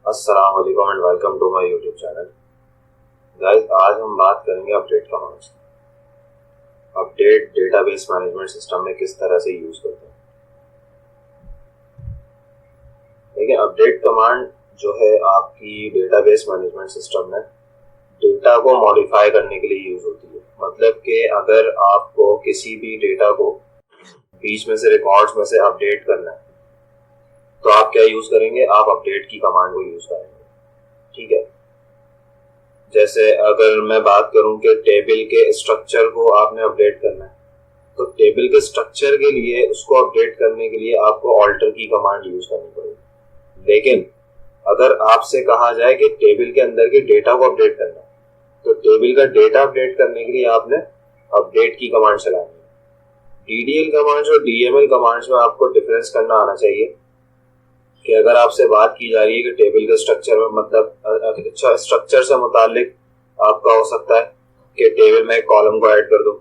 अस्सलाम वालेकुम and welcome to my YouTube channel. Guys, आज हम बात करेंगे update commands. Update database management system में किस तरह से यूज करते हैं। देखिए, अपडेट कमांड जो है आपकी डेटाबेस मैनेजमेंट सिस्टम में डेटा को मॉडिफाई करने के लिए यूज होती है। मतलब कि अगर आपको किसी भी डेटा को बीच में से रिकॉर्ड्स में से अपडेट करना है तो आप क्या यूज करेंगे, आप अपडेट की कमांड को यूज करेंगे। ठीक है, जैसे अगर मैं बात करूं कि टेबल के स्ट्रक्चर को आपने अपडेट करना है तो टेबल के स्ट्रक्चर के लिए उसको अपडेट करने के लिए आपको ऑल्टर की कमांड यूज करनी पड़ेगी। लेकिन अगर आपसे कहा जाए कि टेबल के अंदर के डेटा को अपडेट करना है तो टेबल का डेटा अपडेट करने के लिए आपने अपडेट की कमांड चलानी है। डीडीएल कमांड्स और डीएमएल कमांड्स में आपको डिफरेंस करना आना चाहिए कि अगर आपसे बात की जा रही है कि टेबल के स्ट्रक्चर में, मतलब स्ट्रक्चर से मुतालिक आपका हो सकता है कि टेबल में एक कॉलम को ऐड कर दो,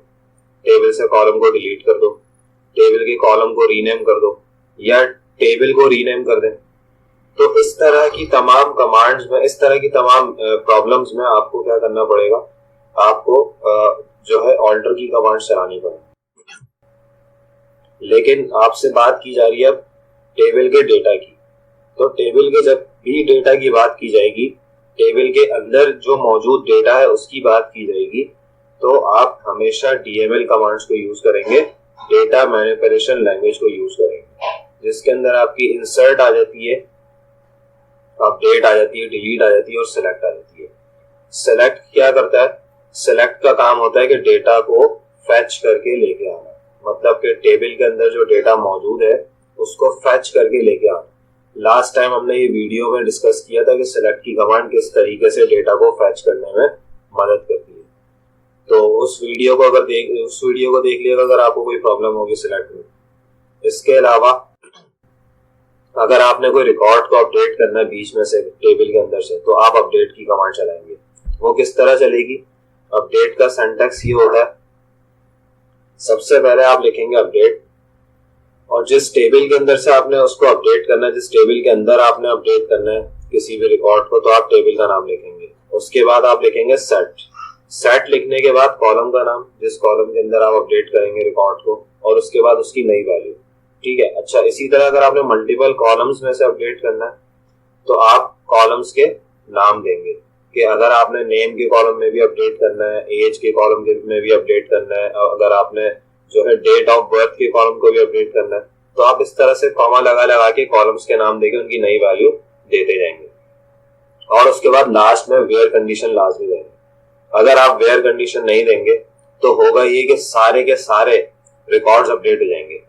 टेबल से कॉलम को डिलीट कर दो, टेबल के कॉलम को रीनेम कर दो या टेबल को रीनेम कर दें। तो इस तरह की तमाम कमांड्स में, इस तरह की तमाम प्रॉब्लम्स में आपको क्या करना पड़ेगा, आपको जो है ऑल्टर की कमांड चलानी पड़ेगी। लेकिन आपसे बात की जा रही है अब टेबल के डेटा की, तो टेबल के जब भी डेटा की बात की जाएगी, टेबल के अंदर जो मौजूद डेटा है उसकी बात की जाएगी, तो आप हमेशा डीएमएल कमांड्स को यूज करेंगे, डेटा मैनिपुलेशन लैंग्वेज को यूज करेंगे, जिसके अंदर आपकी इंसर्ट आ जाती है, अपडेट आ जाती है, डिलीट आ जाती है और सेलेक्ट आ जाती है। सेलेक्ट क्या करता है? सेलेक्ट का काम होता है कि डेटा को फैच करके लेके आना, मतलब कि टेबल के अंदर जो डेटा मौजूद है उसको फैच करके लेके आना। लास्ट टाइम हमने ये वीडियो में डिस्कस किया था कि सेलेक्ट की कमांड किस तरीके से डेटा को फैच करने में मदद करती है। तो उस वीडियो को देख लिएगा अगर आपको कोई प्रॉब्लम होगी सेलेक्ट में। इसके अलावा अगर आपने कोई रिकॉर्ड को अपडेट करना है बीच में से टेबल के अंदर से, तो आप अपडेट की कमांड चलाएंगे। वो किस तरह चलेगी? अपडेट का सिंटैक्स ये होता है, सबसे पहले आप लिखेंगे अपडेट, और जिस टेबल के अंदर से आपने उसको अपडेट करना है, जिस टेबल के अंदर आपने अपडेट करना है किसी भी रिकॉर्ड को, तो आप टेबल का नाम लिखेंगे। उसके बाद आप लिखेंगे सेट। सेट लिखने के बाद कॉलम का नाम, जिस कॉलम के अंदर आप अपडेट करेंगे रिकॉर्ड को, और उसके बाद उसकी नई वैल्यू। ठीक है। अच्छा, इसी तरह अगर आपने मल्टीपल कॉलम्स में से अपडेट करना है तो आप कॉलम्स के नाम देंगे कि अगर आपने नेम के कॉलम में भी अपडेट करना है, एज के कॉलम में भी अपडेट करना है, अगर आपने जो है डेट ऑफ बर्थ के कॉलम को भी अपडेट करना है, तो आप इस तरह से कॉमा लगा के कॉलम्स के नाम देके उनकी नई वैल्यू देते जाएंगे। और उसके बाद लास्ट में वेयर कंडीशन लाजमी देंगे। अगर आप वेयर कंडीशन नहीं देंगे तो होगा ये कि सारे के सारे रिकॉर्ड्स अपडेट हो जाएंगे,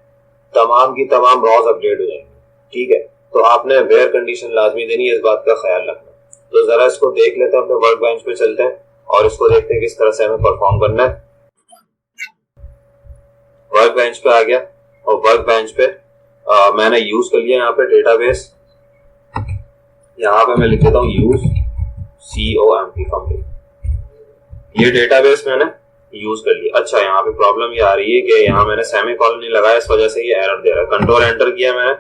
तमाम की तमाम रॉज अपडेट हो जाएंगे। ठीक है, तो आपने वेयर कंडीशन लाजमी देनी है, इस बात का ख्याल रखना। तो जरा इसको देख लेते हैं, अपने वर्क बेंच पे चलते हैं और इसको देखते हैं किस तरह से हमें परफॉर्म करना है। वर्क बेंच पे आ गया और वर्क बेंच पे मैंने यूज कर लिया यहाँ पे डेटाबेस। यहाँ पे मैं लिख देता हूँ यूज COMP कंप्लीट। ये डेटाबेस मैंने यूज कर लिया। अच्छा, यहाँ पे प्रॉब्लम ये आ रही है कि यहाँ मैंने सेमीकोलन नहीं लगाया, इस वजह से ये एरर दे रहा है। कंट्रोल एंटर किया मैंने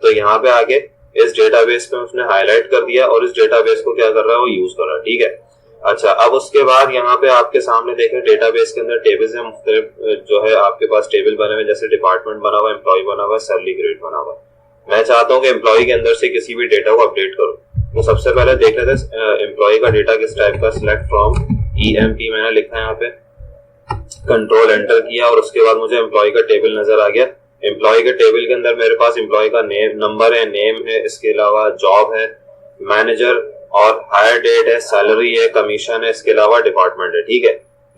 तो यहाँ पे आके इस डेटाबेस पे उसने हाईलाइट कर दिया और इस डेटाबेस को क्या कर रहा है, वो यूज कर रहा है। ठीक है। अच्छा, अब उसके बाद यहाँ पे आपके सामने देखें डेटाबेस के अंदर टेबल्स हैं, मुख्तलिफ जो है आपके पास टेबल बने हुए, जैसे डिपार्टमेंट बना हुआ, एम्प्लॉय बना हुआ, सैलरी ग्रेड बना हुआ। मैं चाहता हूँ कि एम्प्लॉय के अंदर से किसी भी डेटा को अपडेट करूँ, तो सबसे पहले देख लेते हैं एम्प्लॉय का डेटा किस टाइप का। सिलेक्ट फ्रॉम EMP मैंने लिखा है यहाँ पे, कंट्रोल एंटर किया और उसके बाद मुझे एम्प्लॉय का टेबल नजर आ गया। एम्प्लॉय के टेबल के अंदर मेरे पास एम्प्लॉय का नेम, नंबर है, नेम है, इसके अलावा जॉब है, मैनेजर और हायर डेट है, सैलरी है, कमीशन है, इसके अलावा डिपार्टमेंट है। ठीक है,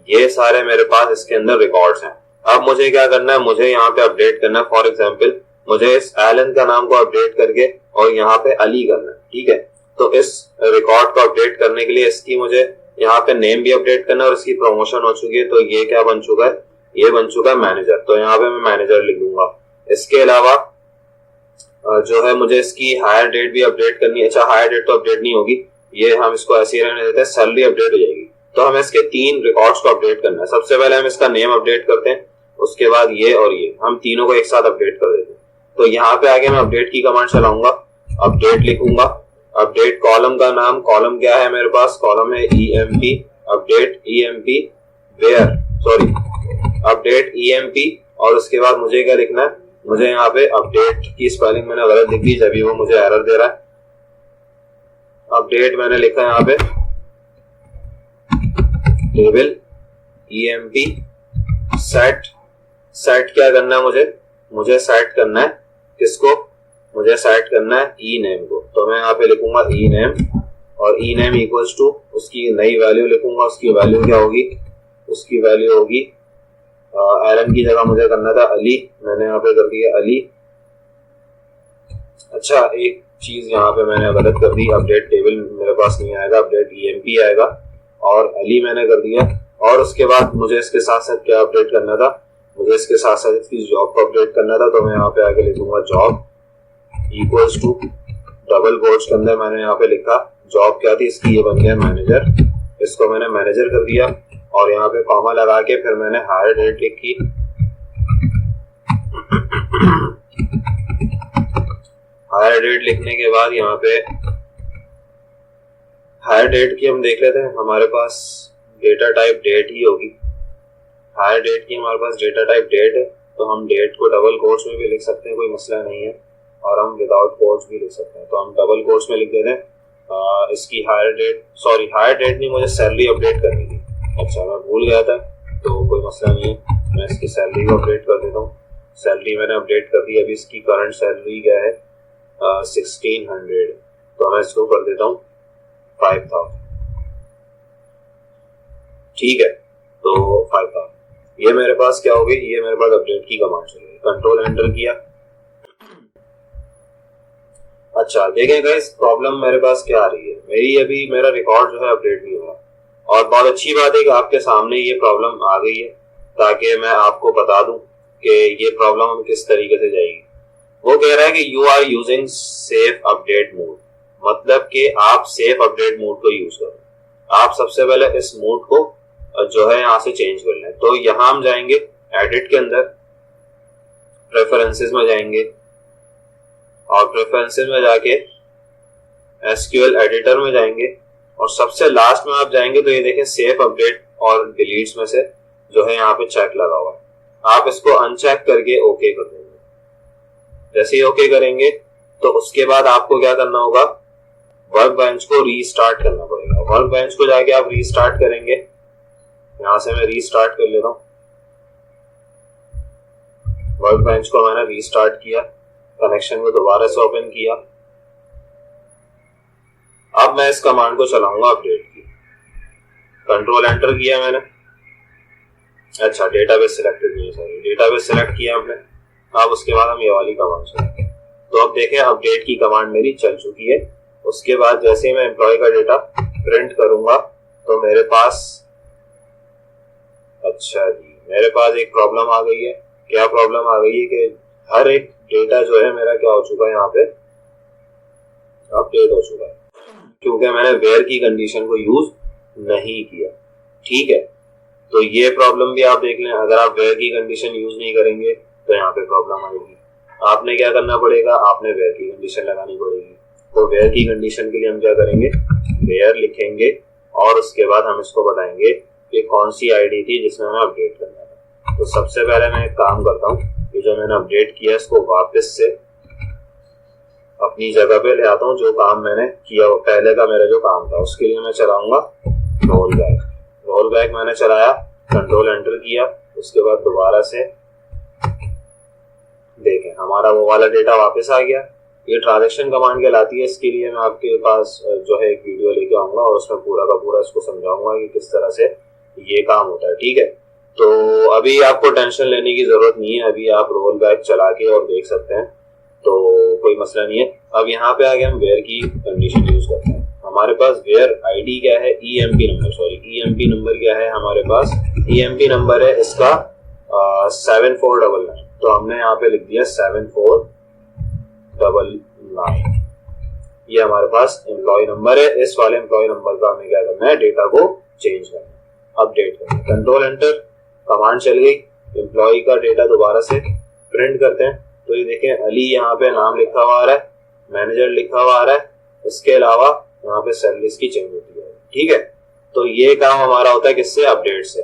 ये सारे मेरे पास इसके अंदर रिकॉर्ड्स हैं। अब मुझे क्या करना है, मुझे यहाँ पे अपडेट करना है। फॉर एग्जांपल मुझे इस एलन का नाम को अपडेट करके और यहाँ पे अली करना है। ठीक है, तो इस रिकॉर्ड को अपडेट करने के लिए इसकी मुझे यहाँ पे नेम भी अपडेट करना है और इसकी प्रमोशन हो चुकी है, तो ये क्या बन चुका है, ये बन चुका है मैनेजर। तो यहाँ पे मैं मैनेजर लिख दूंगा। इसके अलावा जो है मुझे इसकी हायर डेट भी अपडेट करनी है। अच्छा, हायर डेट तो अपडेट नहीं होगी, ये हम इसको ऐसे ही रहने देते हैं, सैलरी अपडेट हो जाएगी। तो हमें इसके 3 रिकॉर्ड्स को अपडेट करना है। सबसे पहले हम इसका नेम अपडेट करते हैं, उसके बाद ये और ये, हम तीनों को एक साथ अपडेट कर देते हैं। तो यहाँ पे आगे मैं अपडेट की कमांड चलाऊंगा, अपडेट लिखूंगा, अपडेट कॉलम का नाम, कॉलम क्या है मेरे पास, कॉलम है EMP update EMP where, sorry update EMP, और उसके बाद मुझे क्या लिखना है, मुझे यहाँ पे अपडेट की स्पेलिंग मैंने गलत लिख दी, जब वो मुझे एरर दे रहा है। अपडेट मैंने लिखा है यहाँ पे टेबल EMP सेट, सेट क्या करना है मुझे सेट करना है किसको, मुझे सेट करना है ई नेम को। तो मैं यहाँ पे लिखूंगा ई नेम, और ई नेम इक्वल्स टू उसकी नई वैल्यू लिखूंगा, उसकी वैल्यू क्या होगी, उसकी वैल्यू होगी एरन की जगह मुझे करना था अली, मैंने यहाँ पे कर दिया अली। अच्छा एक चीज यहाँ पे मैंने गलत कर दी, अपडेट टेबल मेरे पास नहीं आएगा, अपडेट EMP आएगा, और अली मैंने कर दिया। और उसके बाद मुझे इसके साथ साथ क्या अपडेट करना था, मुझे इसके साथ साथ इसकी जॉब को अपडेट करना था। तो मैं यहाँ पे आगे लिखूंगा job equals to double quotes के अंदर मैंने यहाँ पे लिखा जॉब क्या थी इसकी, ये बन गया मैनेजर, इसको मैंने मैनेजर कर दिया, और यहाँ पे कॉमा लगा के फिर मैंने हायर डेट लिखी। हायर डेट लिखने के बाद यहाँ पे हायर डेट की हम देख लेते हैं, हमारे पास डेटा टाइप डेट ही होगी, हायर डेट की हमारे पास डेटा टाइप डेट है, तो हम डेट को डबल कोट्स में भी लिख सकते हैं, कोई मसला नहीं है, और हम विदाउट कोट्स भी लिख सकते हैं। तो हम डबल कोट्स में लिख देते हैं इसकी hire date, sorry hire date नहीं, मुझे सैलरी अपडेट करनी थी, अच्छा मैं भूल गया था, तो कोई मसला नहीं है, मैं इसकी सैलरी को अपडेट कर देता हूँ। सैलरी मैंने अपडेट कर दी, अभी इसकी करंट सैलरी क्या है 1600, तो मैं इसको कर देता हूँ 5000, ठीक है, तो 5000 ये मेरे पास क्या हो गई, ये मेरे पास अपडेट की कमांड चल रही, कंट्रोल एंटर किया। अच्छा देखें गाइस प्रॉब्लम मेरे पास क्या आ रही है, मेरी अभी मेरा रिकॉर्ड जो है अपडेट नहीं हुआ, और बहुत अच्छी बात है कि आपके सामने ये प्रॉब्लम आ गई है, ताकि मैं आपको बता दूं कि ये प्रॉब्लम हम किस तरीके से जाएगी। वो कह रहा है कि you are using safe update mode, मतलब कि आप सेफ अपडेट मोड को यूज करो। आप सबसे पहले इस मोड को जो है यहाँ से चेंज कर लें। तो यहाँ हम जाएंगे एडिट के अंदर, प्रेफरेंसेस में जाएंगे, और प्रेफरेंसेस में जाके एसक्यूएल एडिटर में जाएंगे, और सबसे लास्ट में आप जाएंगे तो ये देखें सेफ अपडेट और डिलीट्स में से जो है यहाँ पे चेक लगा हुआ है, आप इसको अनचेक करके ओके कर देंगे। जैसे ही ओके करेंगे तो उसके बाद आपको क्या करना होगा, वर्क बेंच को रीस्टार्ट करना पड़ेगा। वर्क बेंच को जाके आप रीस्टार्ट करेंगे, यहां से मैं रीस्टार्ट कर लेता हूं, वर्क बेंच को मैंने रीस्टार्ट किया, कनेक्शन को दोबारा से ओपन किया। अब मैं इस कमांड को चलाऊंगा अपडेट की, कंट्रोल एंटर किया मैंने, अच्छा डेटाबेस सिलेक्टेड नहीं है, सॉरी डेटाबेस सिलेक्ट किया हमने। अब उसके बाद हम ये वाली कमांड चलाएंगे, तो अब देखें अपडेट की कमांड मेरी चल चुकी है। उसके बाद जैसे ही मैं एम्प्लॉय का डेटा प्रिंट करूंगा तो मेरे पास, अच्छा जी मेरे पास एक प्रॉब्लम आ गई है। क्या प्रॉब्लम आ गई है कि हर एक डेटा जो है मेरा क्या हो चुका है, यहाँ पे अपडेट हो चुका है, क्योंकि मैंने वेयर की कंडीशन को यूज नहीं किया, ठीक है। तो ये प्रॉब्लम भी आप देख लें, अगर आप वेयर की कंडीशन यूज नहीं करेंगे तो यहाँ पे प्रॉब्लम आएगी। आपने क्या करना पड़ेगा, आपने वेयर की कंडीशन लगानी पड़ेगी। तो वेयर की कंडीशन के लिए हम क्या करेंगे, वेयर लिखेंगे, और उसके बाद हम इसको बताएंगे कि कौन सी आईडी थी जिसमें हमें अपडेट करना था। तो सबसे पहले मैं एक काम करता हूँ, कि जो मैंने अपडेट किया इसको वापस से अपनी जगह पे ले आता हूँ। जो काम मैंने किया पहले का मेरा जो काम था, उसके लिए मैं चलाऊंगा रोल बैक। रोल बैक मैंने चलाया, कंट्रोल एंटर किया, उसके बाद दोबारा से देखें हमारा वो वाला डेटा वापस आ गया। ये ट्रांजैक्शन कमांड कहलाती है, इसके लिए मैं आपके पास जो है एक वीडियो लेके आऊंगा और उसमें पूरा का पूरा इसको समझाऊंगा कि किस तरह से ये काम होता है, ठीक है। तो अभी आपको टेंशन लेने की जरूरत नहीं है, अभी आप रोल बैक चला के और देख सकते हैं, तो कोई मसला नहीं है। अब यहाँ पे आगे हम वेयर की कंडीशन यूज करते हैं। हमारे पास वेयर आईडी क्या है, EMP number, sorry EMP number क्या है हमारे पास, EMP नंबर है इसका 7499। तो हमने यहाँ पे लिख दिया 7499, ये हमारे पास एम्प्लॉय नंबर है। इस वाले एम्प्लॉय नंबर का हमें क्या करना है, डेटा को चेंज करना है, अपडेट करना है। कंट्रोल एंटर, कमांड चल गई, एम्प्लॉय का डेटा दोबारा से प्रिंट करते हैं। तो ये देखें अली यहाँ पे नाम लिखा हुआ आ रहा है, मैनेजर लिखा हुआ आ रहा है, इसके अलावा यहाँ पे सैलरीज की चेंज होती है। ठीक है, तो ये काम हमारा होता है किससे, अपडेट से।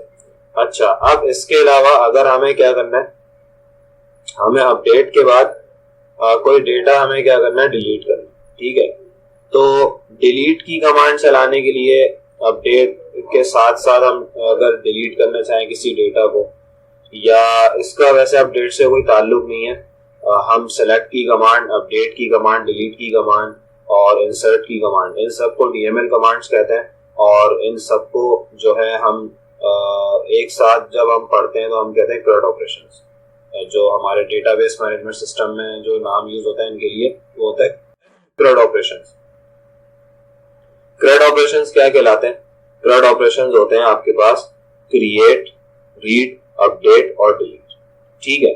अच्छा, अब इसके अलावा अगर हमें क्या करना है, हमें अपडेट के बाद कोई डेटा हमें क्या करना है, डिलीट करना। ठीक है, तो डिलीट की कमांड चलाने के लिए अपडेट के साथ साथ हम अगर डिलीट करना चाहें किसी डेटा को, या इसका वैसे अपडेट से कोई ताल्लुक नहीं है, हम सेलेक्ट की कमांड, अपडेट की कमांड, डिलीट की कमांड और इंसर्ट की कमांड, इन सबको डीएमएल कमांड्स कहते हैं। और इन सबको जो है हम एक साथ जब हम पढ़ते हैं तो हम कहते हैं CRUD ऑपरेशंस। जो हमारे डेटाबेस मैनेजमेंट सिस्टम में जो नाम यूज होता है इनके लिए वो होता है CRUD ऑपरेशंस। CRUD ऑपरेशंस क्या कहलाते हैं? CRUD ऑपरेशंस होते हैं आपके पास क्रिएट, रीड, अपडेट और डिलीट। ठीक है,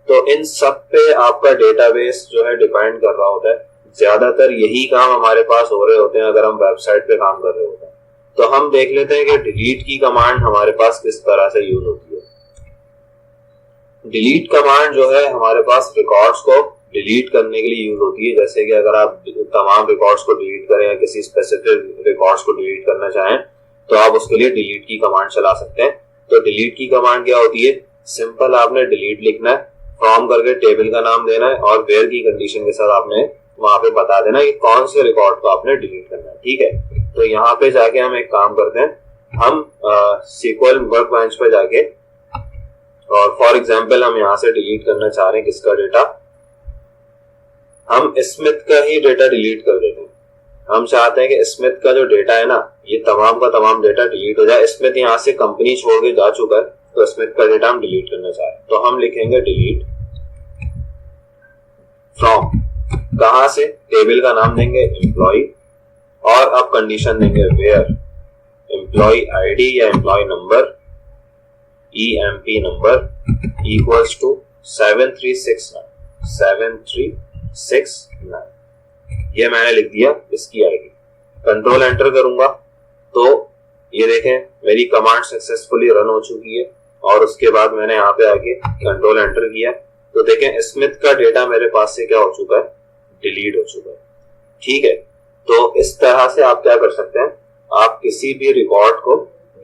तो इन सब पे आपका डेटाबेस जो है डिपेंड कर रहा होता है। ज्यादातर यही काम हमारे पास हो रहे होते हैं अगर हम वेबसाइट पे काम कर रहे होते हैं। तो हम देख लेते हैं कि डिलीट की कमांड हमारे पास किस तरह से यूज होती है। डिलीट कमांड जो है हमारे पास रिकॉर्ड्स को डिलीट करने के लिए यूज होती है। जैसे कि अगर आप तमाम रिकॉर्ड्स को डिलीट करें या किसी स्पेसिफिक रिकॉर्ड्स को डिलीट करना चाहें तो आप उसके लिए डिलीट की कमांड चला सकते हैं। तो डिलीट की कमांड क्या होती है? सिंपल आपने डिलीट लिखना है, फ्रॉम करके टेबल का नाम देना है और वेयर की कंडीशन के साथ आपने वहां पे बता देना कि कौन से रिकॉर्ड को आपने डिलीट करना है। ठीक है, तो यहाँ पे जाके हम एक काम करते हैं, हम SQL वर्कबेंच पे जाके और फॉर एग्जांपल हम यहाँ से डिलीट करना चाह रहे हैं किसका डेटा, हम स्मिथ का ही डेटा डिलीट कर देते हैं। हम चाहते हैं कि स्मिथ का जो डेटा है ना, ये तमाम का तमाम डेटा डिलीट हो जाए। स्मिथ यहाँ से कंपनी छोड़ के जा चुका है तो स्मिथ का डेटा हम डिलीट करना चाह रहे हैं, तो हम लिखेंगे डिलीट फ्रॉम, कहां से, टेबल का नाम देंगे एम्प्लॉय और अब कंडीशन देंगे वेयर एम्प्लॉय आईडी या employee number EMP number equals to 7369। ये मैंने लिख दिया इसकी आईडी। कंट्रोल एंटर करूंगा तो ये देखें मेरी कमांड सक्सेसफुली रन हो चुकी है। और उसके बाद मैंने यहाँ पे आके कंट्रोल एंटर किया तो देखें स्मिथ का डेटा मेरे पास से क्या हो चुका है, डिलीट हो चुका है। ठीक है, तो इस तरह से आप क्या कर सकते हैं, आप किसी भी रिकॉर्ड को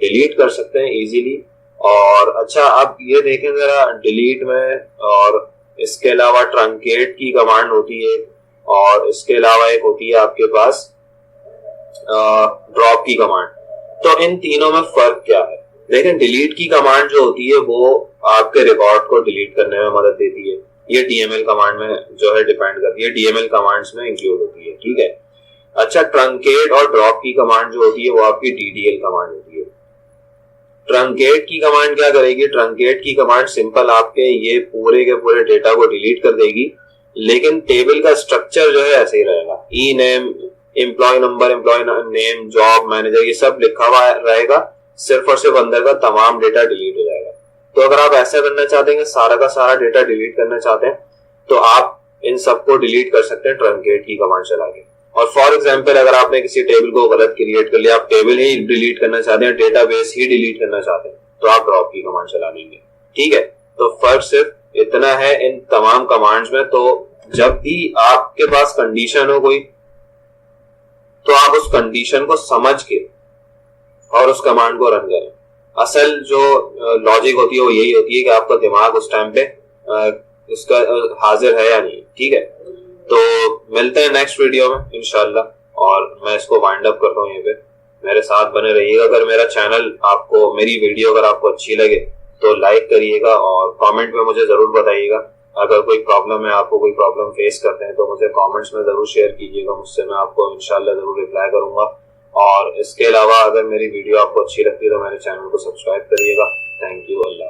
डिलीट कर सकते हैं इजीली। और अच्छा, आप ये देखें जरा डिलीट में, और इसके अलावा ट्रंकेट की कमांड होती है और इसके अलावा एक होती है आपके पास ड्रॉप की कमांड। तो इन तीनों में फर्क क्या है? लेकिन डिलीट की कमांड जो होती है वो आपके रिकॉर्ड को डिलीट करने में मदद देती है। ये डीएमएल कमांड में जो है डिपेंड करती है, डीएमएल कमांड्स में इंक्लूड होती है। ठीक है, अच्छा, ट्रंकेट और ड्रॉप की कमांड जो होती है वो आपकी डीडीएल कमांड होती है। ट्रंकेट की कमांड क्या करेगी? ट्रंकेट की कमांड सिंपल आपके ये पूरे के पूरे डेटा को डिलीट कर देगी, लेकिन टेबल का स्ट्रक्चर जो है ऐसे ही रहेगा। E name, employ number, employ name, job, manager, ये सब लिखा हुआ रहेगा। सिर्फ और सिर्फ अंदर का तमाम डेटा डिलीट हो जाएगा। तो अगर आप ऐसा करना चाहते हैं कि सारा का सारा डेटा डिलीट करना चाहते हैं तो आप इन सबको डिलीट कर सकते हैं ट्रंकेट की कमांड चला के। और फॉर एग्जांपल अगर आपने किसी टेबल को गलत क्रिएट कर लिया, आप टेबल ही डिलीट करना चाहते हैं, डेटाबेस ही डिलीट करना चाहते हैं, तो आप ड्रॉप की कमांड चला लेंगे। ठीक है, तो फर्क सिर्फ इतना है इन तमाम कमांड्स में। तो जब भी आपके पास कंडीशन हो कोई, तो आप उस कंडीशन को समझ के और उस कमांड को रन करें। असल जो लॉजिक होती है वो यही होती है कि आपका दिमाग उस टाइम पे उसका हाजिर है या नहीं। ठीक है, तो मिलते हैं नेक्स्ट वीडियो में इंशाल्लाह, और मैं इसको वाइंड अप करता हूँ यहीं पे। मेरे साथ बने रहिएगा। अगर मेरा चैनल आपको, मेरी वीडियो अगर आपको अच्छी लगे तो लाइक करिएगा और कमेंट में मुझे जरूर बताइएगा। अगर कोई प्रॉब्लम है, आपको कोई प्रॉब्लम फेस करते हैं तो मुझे कमेंट्स में जरूर शेयर कीजिएगा मुझसे, मैं आपको इंशाल्लाह जरूर रिप्लाई करूंगा। और इसके अलावा अगर मेरी वीडियो आपको अच्छी लगती है तो मेरे चैनल को सब्सक्राइब करिएगा। Thank you, Allah.